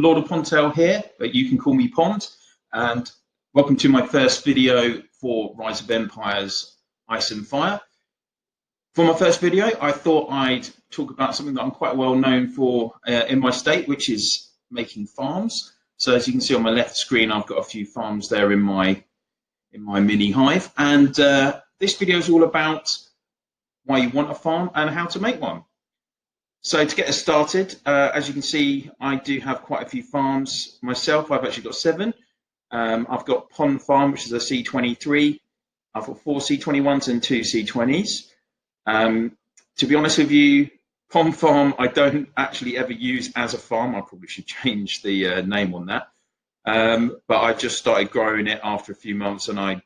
LordOfPondtail here, but you can call me Pond, and welcome to my first video for Rise of Empires Ice and Fire. For my first video, I thought I'd talk about something that I'm quite well known for in my state, which is making farms. So as you can see on my left screen, I've got a few farms there in my mini hive, and this video is all about why you want a farm and how to make one. So to get us started, as you can see, I do have quite a few farms myself. I've actually got 7. I've got Pond Farm, which is a C23. I've got 4 C21s and 2 C20s. To be honest with you, Pond Farm I don't actually ever use as a farm. I probably should change the name on that. But I just started growing it after a few months, and I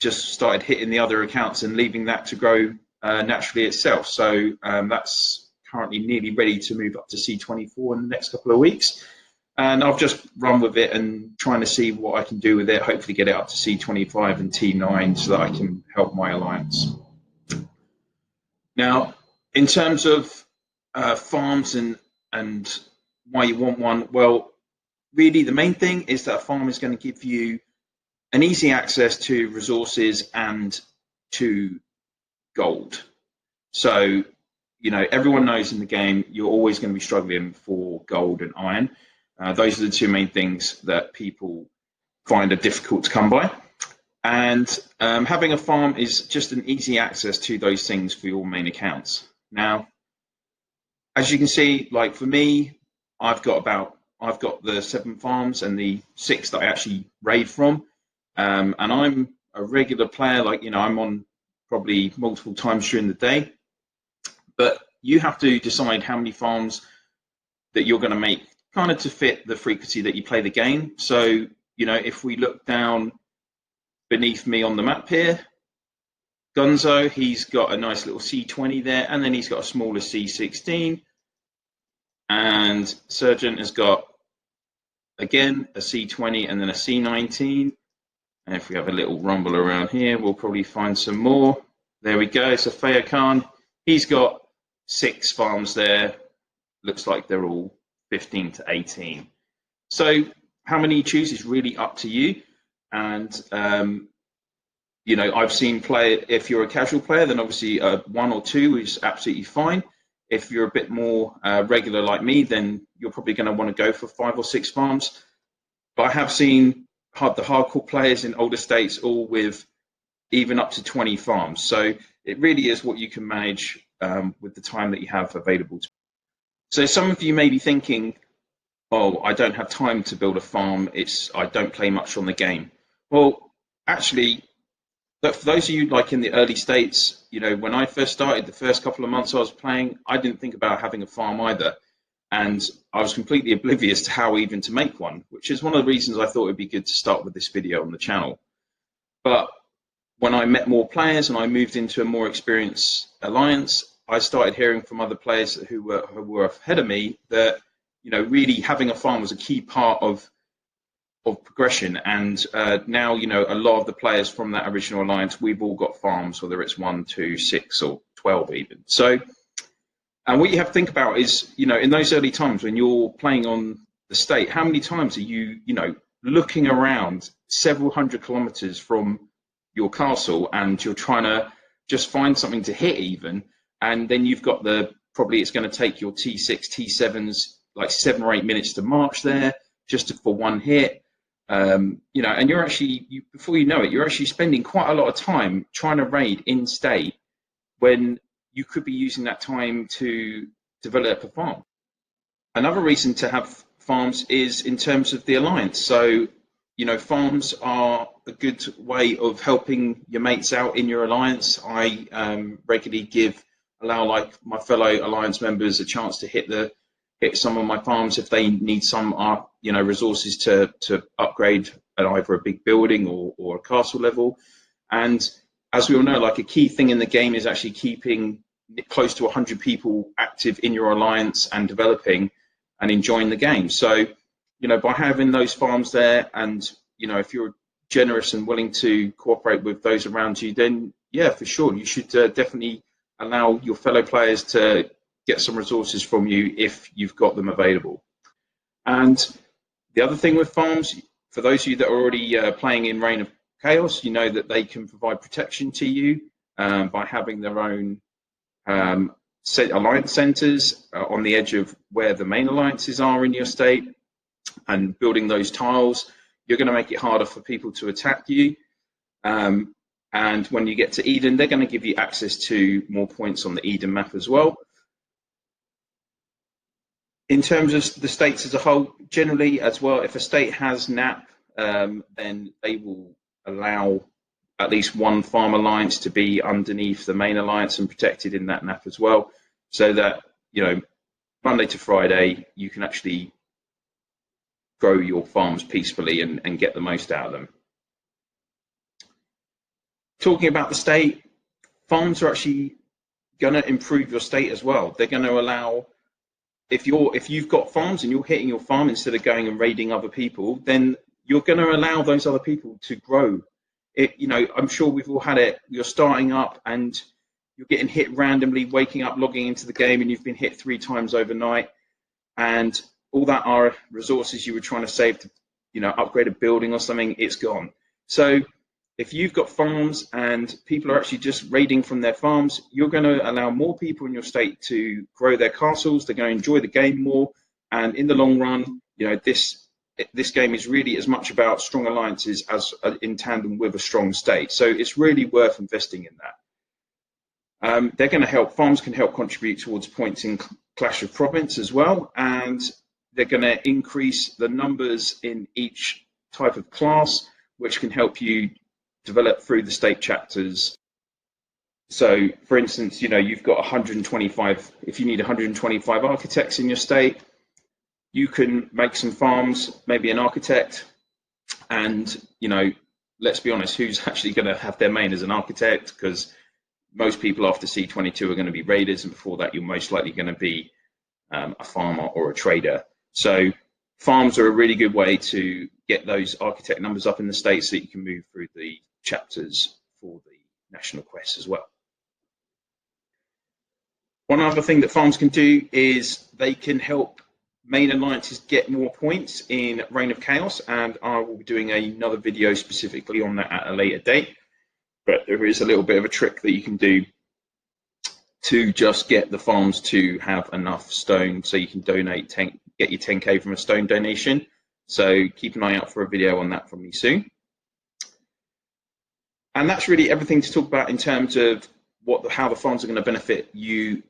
just started hitting the other accounts and leaving that to grow naturally itself. So that's currently nearly ready to move up to C24 in the next couple of weeks, and I've just run with it and trying to see what I can do with it, hopefully get it up to C25 and T9 so that I can help my alliance. Now, in terms of farms and why you want one, well, really the main thing is that a farm is going to give you an easy access to resources and to gold. So everyone knows in the game you're always going to be struggling for gold and iron. Those are the 2 main things that people find are difficult to come by. And having a farm is just an easy access to those things for your main accounts. Now, as you can see, like for me, I've got the 7 farms and the 6 that I actually raid from. And I'm a regular player, I'm on probably multiple times during the day. But you have to decide how many farms that you're going to make kind of to fit the frequency that you play the game. So, if we look down beneath me on the map here, Gunzo, he's got a nice little C20 there, and then he's got a smaller C16. And Sergeant has got, again, a C20 and then a C19. And if we have a little rumble around here, we'll probably find some more. There we go. So Faya Khan, he's got 6 farms there. Looks like they're all 15 to 18. So how many you choose is really up to you. And I've seen if you're a casual player, then obviously 1 or 2 is absolutely fine. If you're a bit more regular like me, then you're probably going to want to go for 5 or 6 farms. But I have seen the hardcore players in older states all with even up to 20 farms. So it really is what you can manage with the time that you have available. So some of you may be thinking, oh, I don't have time to build a farm. I don't play much on the game. Well, actually, but for those of you like in the early states, when I first started, the first couple of months I was playing, I didn't think about having a farm either. And I was completely oblivious to how even to make one, which is one of the reasons I thought it'd be good to start with this video on the channel. But when I met more players and I moved into a more experienced alliance, I started hearing from other players who were ahead of me that really having a farm was a key part of progression. And now a lot of the players from that original alliance, we've all got farms, whether it's 1, 2, 6, or 12 even. So, and what you have to think about is in those early times when you're playing on the state, how many times are you looking around several hundred kilometers from your castle, and you're trying to just find something to hit even, and then you've got probably it's going to take your T6, T7s like 7 or 8 minutes to march there just for one hit, and you're actually, before you know it, you're actually spending quite a lot of time trying to raid in state when you could be using that time to develop a farm. Another reason to have farms is in terms of the alliance. So farms are a good way of helping your mates out in your alliance. I regularly allow my fellow alliance members a chance to hit some of my farms if they need some resources to upgrade at either a big building or a castle level. And as we all know, a key thing in the game is actually keeping close to 100 people active in your alliance and developing and enjoying the game. So by having those farms there, and if you're generous and willing to cooperate with those around you, then yeah, for sure, you should definitely allow your fellow players to get some resources from you if you've got them available. And the other thing with farms, for those of you that are already playing in Reign of Chaos, you know that they can provide protection to you by having their own alliance centers on the edge of where the main alliances are in your state, and building those tiles. You're going to make it harder for people to attack you. And when you get to Eden, they're going to give you access to more points on the Eden map as well. In terms of the states as a whole, generally as well, if a state has NAP, then they will allow at least one farm alliance to be underneath the main alliance and protected in that NAP as well, so that, you know, Monday to Friday, you can actually grow your farms peacefully and get the most out of them. Talking about the state, farms are actually going to improve your state as well. They're going to allow, if you've got farms and you're hitting your farm instead of going and raiding other people, then you're going to allow those other people to grow. You know, I'm sure we've all had it. You're starting up and you're getting hit randomly, waking up, logging into the game, and you've been hit 3 times overnight, and all that are resources you were trying to save to, you know, upgrade a building or something. It's gone. So if you've got farms and people are actually just raiding from their farms, you're going to allow more people in your state to grow their castles. They're going to enjoy the game more, and in the long run, you know, this game is really as much about strong alliances as in tandem with a strong state. So it's really worth investing in that. They're going to help, farms can help contribute towards points in Clash of Province as well, and they're going to increase the numbers in each type of class, which can help you develop through the state chapters. So for instance, you know, you've got 125, if you need 125 architects in your state, you can make some farms, maybe an architect, and, you know, let's be honest, who's actually going to have their main as an architect? Because most people after C22 are going to be raiders, and before that you're most likely going to be a farmer or a trader. So farms are a really good way to get those architect numbers up in the state so that you can move through the chapters for the national quests as well. One other thing that farms can do is they can help main alliances get more points in Reign of Chaos, and I will be doing another video specifically on that at a later date. But there is a little bit of a trick that you can do to just get the farms to have enough stone so you can donate, get your 10k from a stone donation. So keep an eye out for a video on that from me soon. And that's really everything to talk about in terms of how the farms are going to benefit you,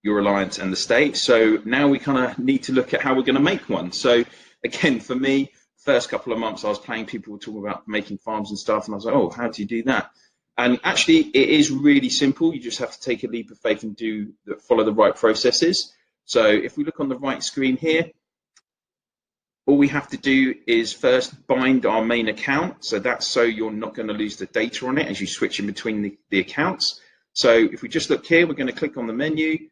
your alliance, and the state. So now we kind of need to look at how we're going to make one. So again, for me, first couple of months I was playing, people were talking about making farms and stuff, and I was like, oh, how do you do that? And actually, it is really simple. You just have to take a leap of faith and follow the right processes. So if we look on the right screen here, all we have to do is first bind our main account. So that's so you're not going to lose the data on it as you switch in between the accounts. So if we just look here, we're going to click on the menu,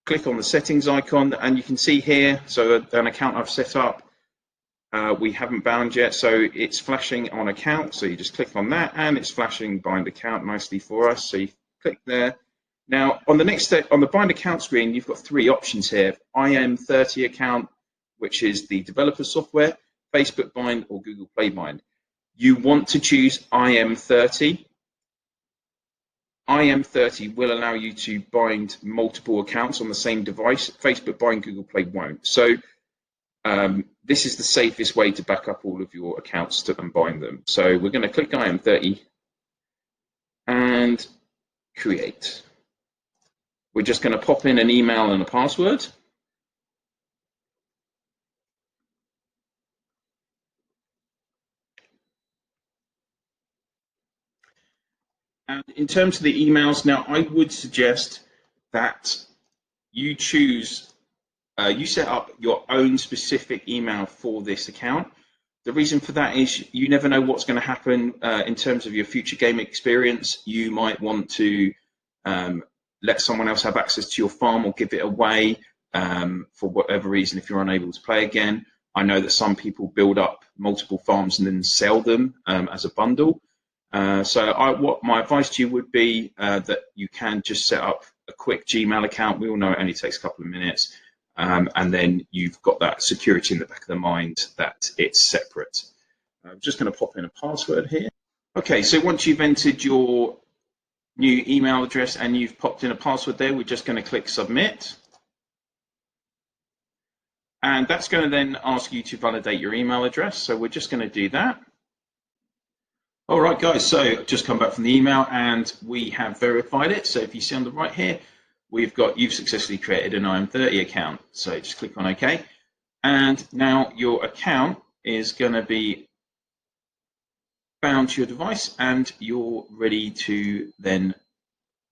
click on the settings icon, and you can see here, so an account I've set up, we haven't bound yet, so it's flashing on account. So you just click on that and it's flashing bind account nicely for us. So you click there. Now on the next step, on the bind account screen, you've got 3 options here: IM30 account, which is the developer software, Facebook bind, or Google Play bind. You want to choose IM30. IM30 will allow you to bind multiple accounts on the same device. Facebook bind, Google Play won't. So this is the safest way to back up all of your accounts and bind them. So we're going to click IM30 and create. We're just going to pop in an email and a password. And in terms of the emails, now I would suggest that you choose, you set up your own specific email for this account. The reason for that is you never know what's going to happen in terms of your future game experience. You might want to let someone else have access to your farm or give it away for whatever reason if you're unable to play again. I know that some people build up multiple farms and then sell them as a bundle. So my advice to you would be that you can just set up a quick Gmail account. We all know it only takes a couple of minutes. and then you've got that security in the back of the mind that it's separate. I'm just going to pop in a password here. Okay, so once you've entered your new email address and you've popped in a password there, we're just going to click submit. And that's going to then ask you to validate your email address. So we're just going to do that. All right, guys, so just come back from the email and we have verified it. So if you see on the right here, we've got you've successfully created an IM30 account. So just click on OK. And now your account is going to be bound to your device and you're ready to then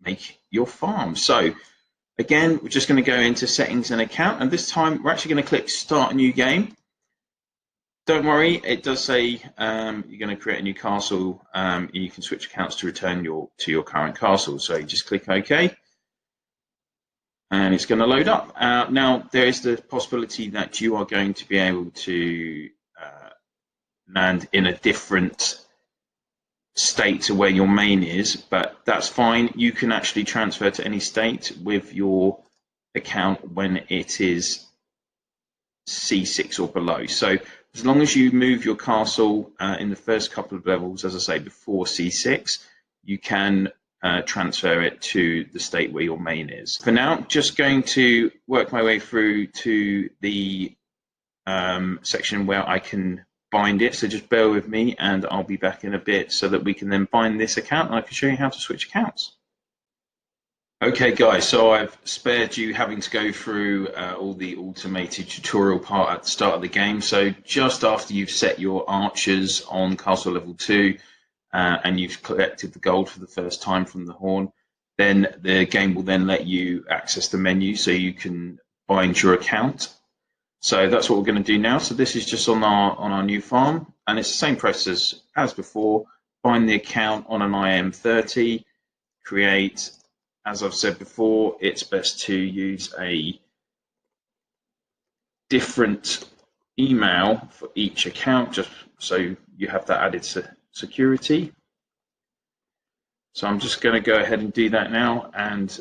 make your farm. So again, we're just going to go into settings and account, and this time we're actually going to click start a new game. Don't worry, it does say you're going to create a new castle. You can switch accounts to return to your current castle. So you just click OK, and it's going to load up. Now there is the possibility that you are going to be able to land in a different state to where your main is, but that's fine. You can actually transfer to any state with your account when it is C6 or below. So as long as you move your castle in the first couple of levels, as I say, before C6, you can transfer it to the state where your main is. For now, just going to work my way through to the section where I can bind it, so just bear with me and I'll be back in a bit so that we can then bind this account and I can show you how to switch accounts. Okay guys, so I've spared you having to go through all the automated tutorial part at the start of the game. So just after you've set your archers on castle level 2 and you've collected the gold for the first time from the horn, then the game will then let you access the menu so you can bind your account. So that's what we're going to do now. So this is just on our new farm, and it's the same process as before. Bind the account on an IM30, create, as I've said before, it's best to use a different email for each account, just so you have that added security. So I'm just going to go ahead and do that now, and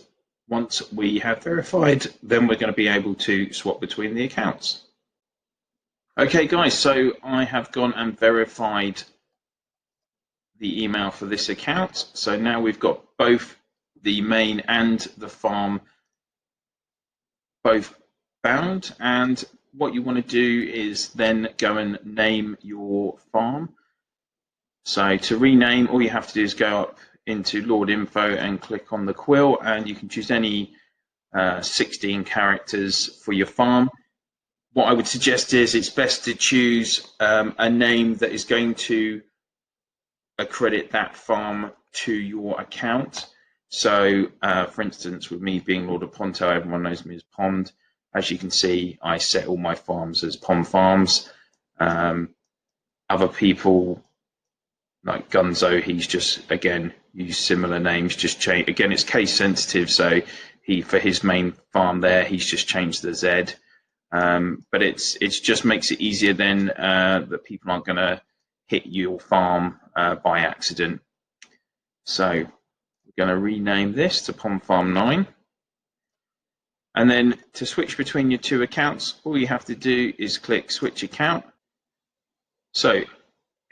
once we have verified, then we're going to be able to swap between the accounts. Okay guys, so I have gone and verified the email for this account. So now we've got both the main and the farm both bound, and what you want to do is then go and name your farm. So to rename, all you have to do is go up into Lord Info and click on the quill, and you can choose any 16 characters for your farm. What I would suggest is it's best to choose a name that is going to accredit that farm to your account. So for instance, with me being LordOfPondtail, everyone knows me as Pond. As you can see, I set all my farms as Pond Farms. Other people like Gunzo, he's just, again, used similar names, just change. Again, it's case sensitive, so for his main farm there, he's just changed the Z. But it just makes it easier then that people aren't going to hit your farm by accident. So we're going to rename this to Pond Farm 9. And then to switch between your two accounts, all you have to do is click Switch Account. So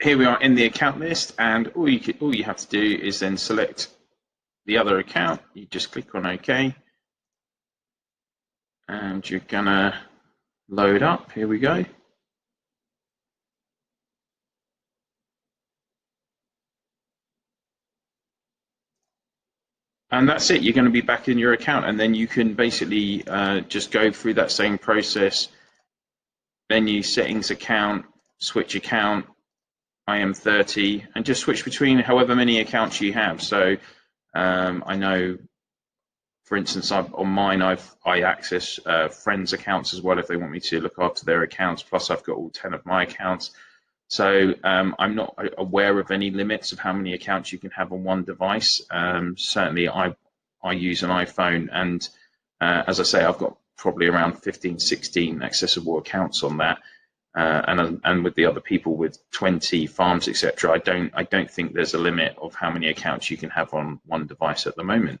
here we are in the account list, and all you have to do is then select the other account. You just click on OK, and you're going to load up. Here we go. And that's it. You're going to be back in your account, and then you can basically just go through that same process. Menu, settings, account, switch account, IM30, and just switch between however many accounts you have. So I know, for instance, on mine, I access friends' accounts as well if they want me to look after their accounts. Plus, I've got all 10 of my accounts. So I'm not aware of any limits of how many accounts you can have on one device. Certainly, I use an iPhone, and as I say, I've got probably around 15, 16 accessible accounts on that. And with the other people with 20 farms, etc., I don't think there's a limit of how many accounts you can have on one device at the moment.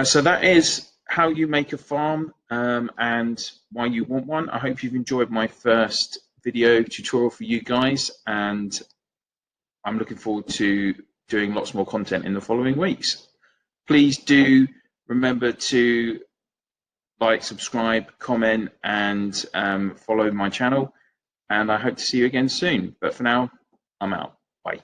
So that is how you make a farm and why you want one. I hope you've enjoyed my first video tutorial for you guys, and I'm looking forward to doing lots more content in the following weeks. Please do remember to like, subscribe, comment, and follow my channel. And I hope to see you again soon. But for now, I'm out. Bye.